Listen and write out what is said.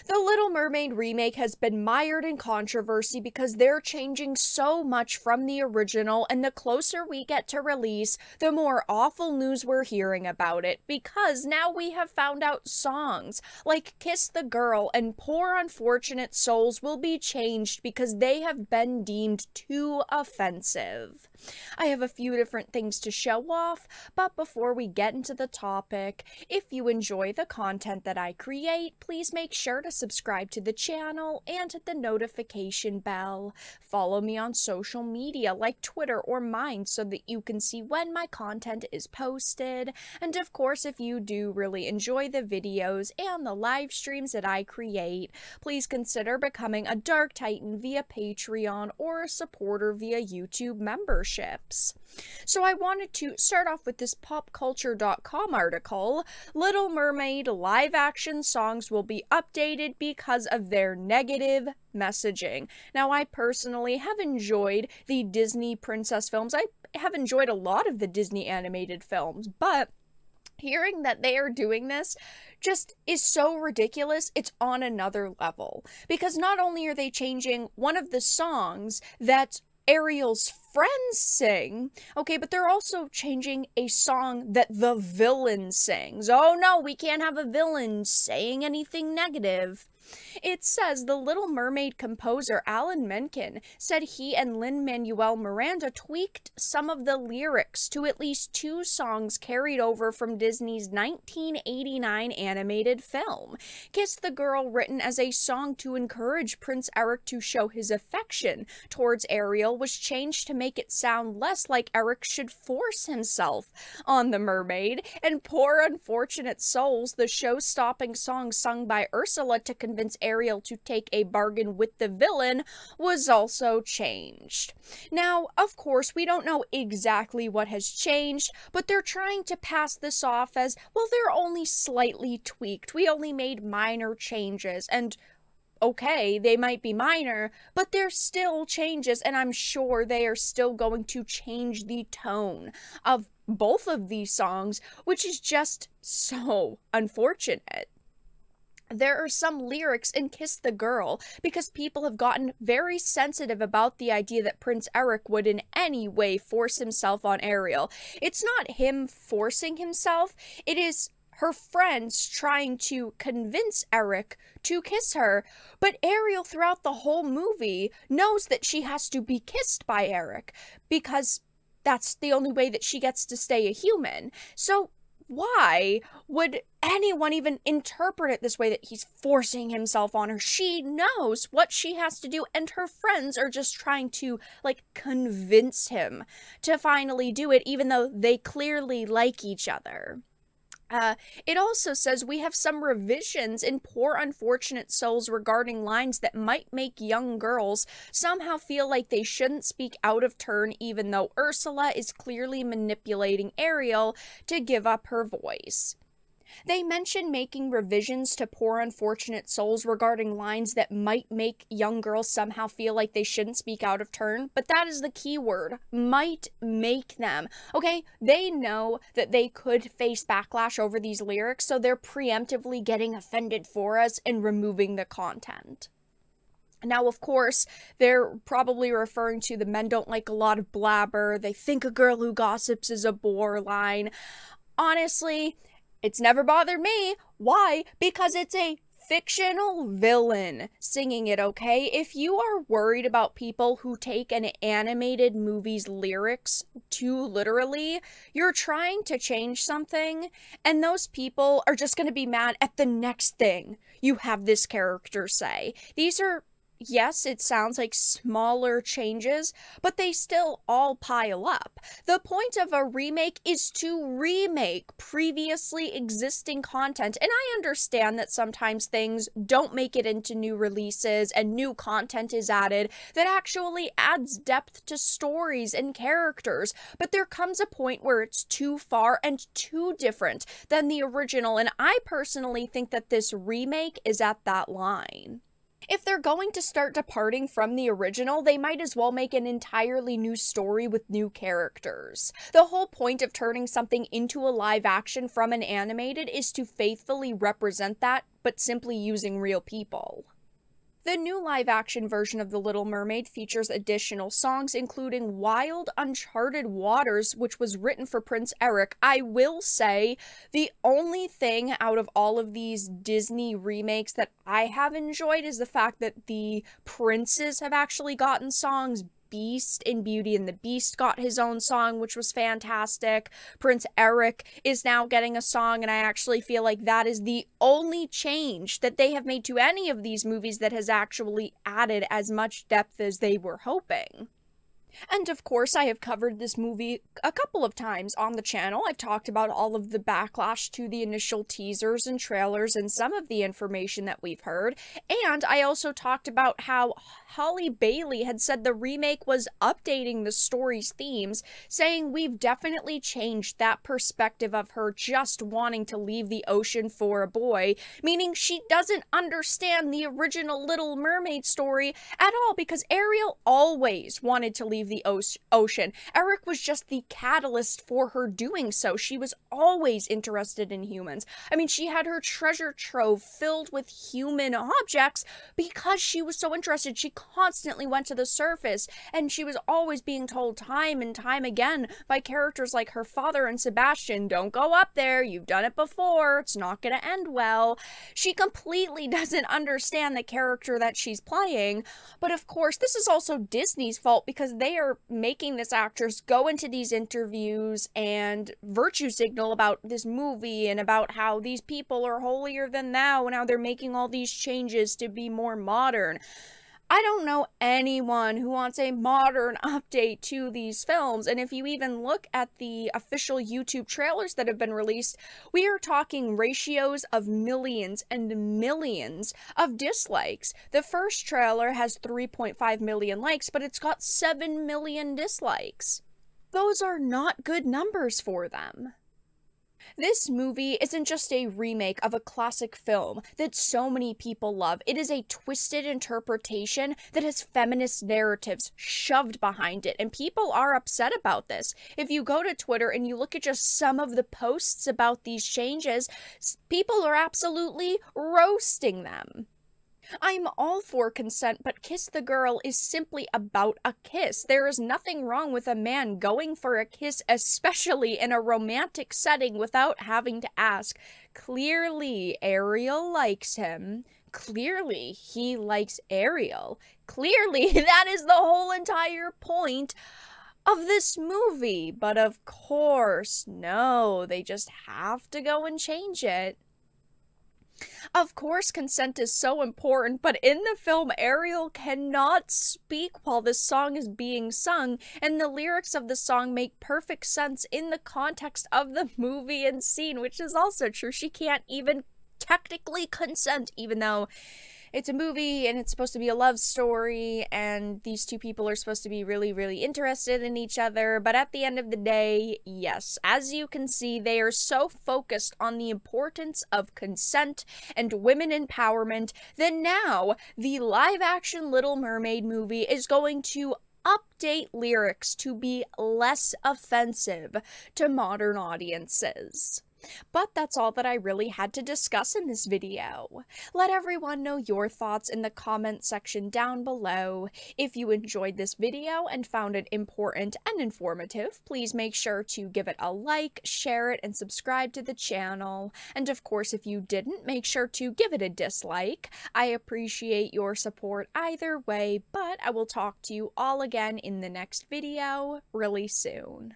The Little Mermaid remake has been mired in controversy because they're changing so much from the original, and the closer we get to release, the more awful news we're hearing about it, because now we have found out songs like Kiss the Girl and Poor Unfortunate Souls will be changed because they have been deemed too offensive. I have a few different things to show off, but before we get into the topic, if you enjoy the content that I create, please make sure to subscribe to the channel and hit the notification bell. Follow me on social media like Twitter or mine so that you can see when my content is posted. And of course, if you do really enjoy the videos and the live streams that I create, please consider becoming a Dark Titan via Patreon or a supporter via YouTube membership. So I wanted to start off with this popculture.com article. Little Mermaid live action songs will be updated because of their negative messaging. Now, I personally have enjoyed the Disney princess films. I have enjoyed a lot of the Disney animated films, but hearing that they are doing this just is so ridiculous. It's on another level, because not only are they changing one of the songs that Ariel's friends sing, okay, but they're also changing a song that the villain sings. Oh no, we can't have a villain saying anything negative. It says the Little Mermaid composer Alan Menken said he and Lin-Manuel Miranda tweaked some of the lyrics to at least two songs carried over from Disney's 1989 animated film. Kiss the Girl, written as a song to encourage Prince Eric to show his affection towards Ariel, was changed to make it sound less like Eric should force himself on the mermaid, and Poor Unfortunate Souls, the show-stopping song sung by Ursula to convince Ariel to take a bargain with the villain, was also changed. Now, of course, we don't know exactly what has changed, but they're trying to pass this off as, well, they're only slightly tweaked. We only made minor changes, and okay, they might be minor, but they're still changes, and I'm sure they are still going to change the tone of both of these songs, which is just so unfortunate. There are some lyrics in Kiss the Girl because people have gotten very sensitive about the idea that Prince Eric would in any way force himself on Ariel. It's not him forcing himself, it is her friends trying to convince Eric to kiss her, but Ariel throughout the whole movie knows that she has to be kissed by Eric because that's the only way that she gets to stay a human. So why would anyone even interpret it this way, that he's forcing himself on her? She knows what she has to do, and her friends are just trying to, like, convince him to finally do it, even though they clearly like each other. It also says we have some revisions in Poor Unfortunate Souls regarding lines that might make young girls somehow feel like they shouldn't speak out of turn, even though Ursula is clearly manipulating Ariel to give up her voice. They mention making revisions to Poor Unfortunate Souls regarding lines that might make young girls somehow feel like they shouldn't speak out of turn, but that is the key word, might make them. Okay, they know that they could face backlash over these lyrics, so they're preemptively getting offended for us and removing the content. Now, of course, they're probably referring to the men don't like a lot of blabber, they think a girl who gossips is a bore line. Honestly, it's never bothered me. Why? Because it's a fictional villain singing it, okay? If you are worried about people who take an animated movie's lyrics too literally, you're trying to change something, and those people are just going to be mad at the next thing you have this character say. These are, yes, it sounds like smaller changes, but they still all pile up. The point of a remake is to remake previously existing content, and I understand that sometimes things don't make it into new releases and new content is added that actually adds depth to stories and characters, but there comes a point where it's too far and too different than the original, and I personally think that this remake is at that line. If they're going to start departing from the original, they might as well make an entirely new story with new characters. The whole point of turning something into a live action from an animated is to faithfully represent that, but simply using real people. The new live-action version of The Little Mermaid features additional songs, including Wild Uncharted Waters, which was written for Prince Eric. I will say, the only thing out of all of these Disney remakes that I have enjoyed is the fact that the princes have actually gotten songs. Beast in Beauty and the Beast got his own song, which was fantastic. Prince Eric is now getting a song, and I actually feel like that is the only change that they have made to any of these movies that has actually added as much depth as they were hoping. And of course, I have covered this movie a couple of times on the channel. I've talked about all of the backlash to the initial teasers and trailers and some of the information that we've heard. And I also talked about how Holly Bailey had said the remake was updating the story's themes, saying we've definitely changed that perspective of her just wanting to leave the ocean for a boy, meaning she doesn't understand the original Little Mermaid story at all, because Ariel always wanted to leave the ocean. Eric was just the catalyst for her doing so. She was always interested in humans. I mean, she had her treasure trove filled with human objects because she was so interested. She constantly went to the surface, and she was always being told time and time again by characters like her father and Sebastian, don't go up there, you've done it before, it's not gonna end well. She completely doesn't understand the character that she's playing, but of course, this is also Disney's fault because they are making this actress go into these interviews and virtue signal about this movie and about how these people are holier than thou and how they're making all these changes to be more modern. I don't know anyone who wants a modern update to these films, and if you even look at the official YouTube trailers that have been released, we are talking ratios of millions and millions of dislikes. The first trailer has 3.5 million likes, but it's got 7 million dislikes. Those are not good numbers for them. This movie isn't just a remake of a classic film that so many people love. It is a twisted interpretation that has feminist narratives shoved behind it, and people are upset about this. If you go to Twitter and you look at just some of the posts about these changes, people are absolutely roasting them. I'm all for consent, but Kiss the Girl is simply about a kiss. There is nothing wrong with a man going for a kiss, especially in a romantic setting, without having to ask. Clearly, Ariel likes him. Clearly, he likes Ariel. Clearly, that is the whole entire point of this movie. But of course, no, they just have to go and change it. Of course, consent is so important, but in the film, Ariel cannot speak while this song is being sung, and the lyrics of the song make perfect sense in the context of the movie and scene, which is also true. She can't even technically consent, even though it's a movie and it's supposed to be a love story and these two people are supposed to be really, really interested in each other. But at the end of the day, yes, as you can see, they are so focused on the importance of consent and women empowerment that now the live-action Little Mermaid movie is going to update lyrics to be less offensive to modern audiences. But that's all that I really had to discuss in this video. Let everyone know your thoughts in the comment section down below. If you enjoyed this video and found it important and informative, please make sure to give it a like, share it, and subscribe to the channel. And of course, if you didn't, make sure to give it a dislike. I appreciate your support either way, but I will talk to you all again in the next video really soon.